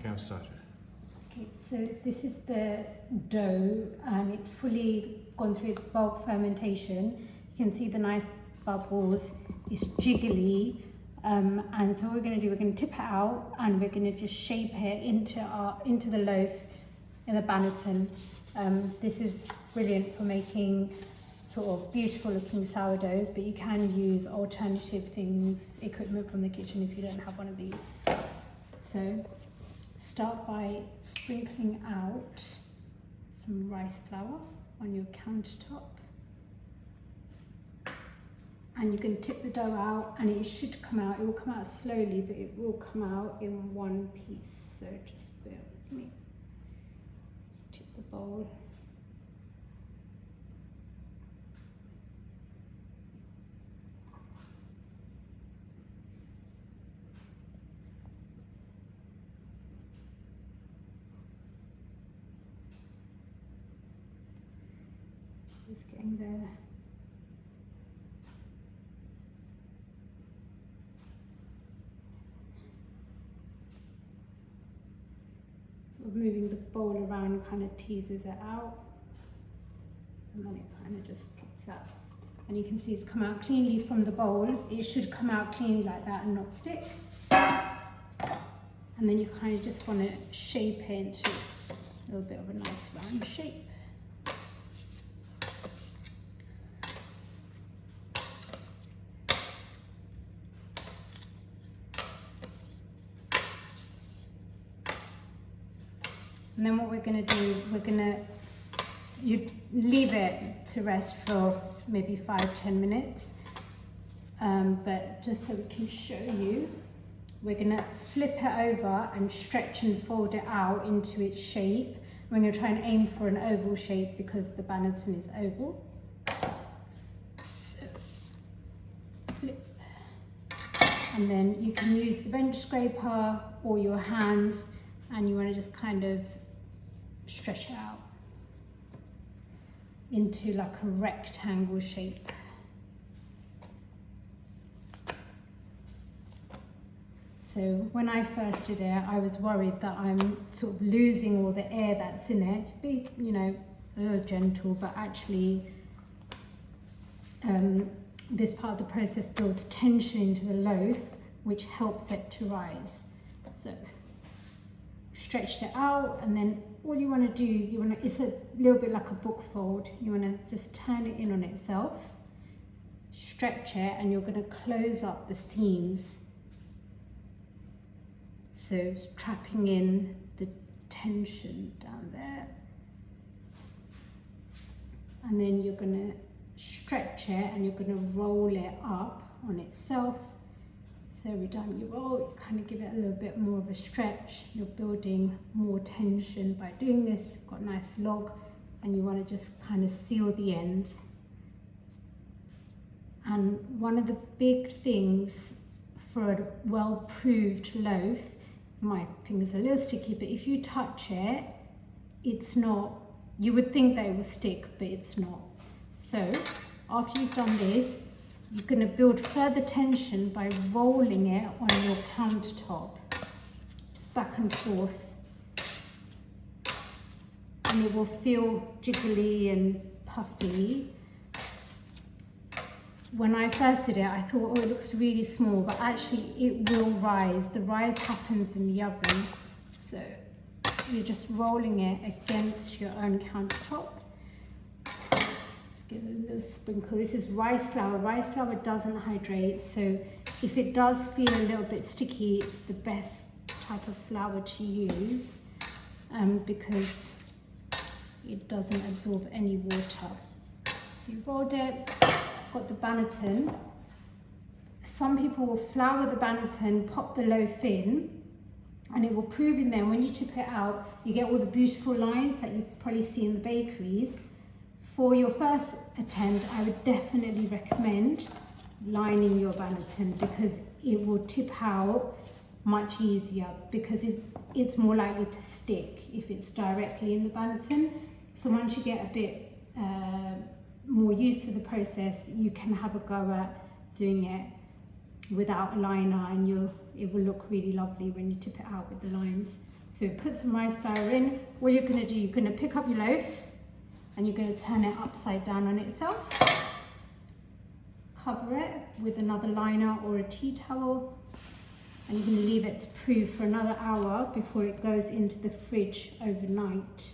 Okay, I'm started. Okay, so this is the dough and it's fully gone through its bulk fermentation. You can see the nice bubbles, it's jiggly, and so what we're going to do, we're going to tip it out and we're going to just shape it into the loaf in the banneton. This is brilliant for making sort of beautiful looking sourdoughs, but you can use alternative equipment from the kitchen if you don't have one of these. So start by sprinkling out some rice flour on your countertop, and you can tip the dough out and it should come out. It will come out slowly, but it will come out in one piece, so just bear with me. Tip the bowl. It's getting there. Sort of moving the bowl around kind of teases it out, and then it kind of just pops out. And you can see it's come out cleanly from the bowl. It should come out cleanly like that and not stick. And then you kind of just want to shape it into a little bit of a nice round shape. And then what we're going to do, you leave it to rest for maybe 5-10 minutes. But just so we can show you, we're going to flip it over and stretch and fold it out into its shape. We're going to try and aim for an oval shape because the banneton is oval. So, flip. And then you can use the bench scraper or your hands, and you want to just kind of stretch it out into like a rectangle shape. So when I first did it, I was worried that I'm sort of losing all the air that's in it. It's big, you know, a little gentle, but actually this part of the process builds tension into the loaf, which helps it to rise. So stretched it out, and then all you want to do, it's a little bit like a book fold. You want to just turn it in on itself, stretch it, and you're going to close up the seams. So it's trapping in the tension down there. And then you're going to stretch it and you're going to roll it up on itself. So every time you roll, you kind of give it a little bit more of a stretch. You're building more tension by doing this. You've got a nice log, and you want to just kind of seal the ends. And one of the big things for a well-proved loaf, my finger's a little sticky, but if you touch it, it's not, you would think that it will stick, but it's not. So after you've done this, you're going to build further tension by rolling it on your countertop, just back and forth, and it will feel jiggly and puffy. When I first did it, I thought, oh, it looks really small, but actually it will rise. The rise happens in the oven. So you're just rolling it against your own countertop. Give it a little sprinkle. This is rice flour. Rice flour doesn't hydrate, so if it does feel a little bit sticky, it's the best type of flour to use because it doesn't absorb any water. So you rolled it, got the banneton. Some people will flour the banneton, pop the loaf in, and it will prove in there when you tip it out, you get all the beautiful lines that you probably see in the bakeries. For your first attempt, I would definitely recommend lining your banneton because it will tip out much easier because it's more likely to stick if it's directly in the banneton. So once you get a bit more used to the process, you can have a go at doing it without a liner, and it will look really lovely when you tip it out with the lines. So put some rice flour in. What you're going to do, you're going to pick up your loaf and you're going to turn it upside down on itself. Cover it with another liner or a tea towel, and you're going to leave it to proof for another hour before it goes into the fridge overnight.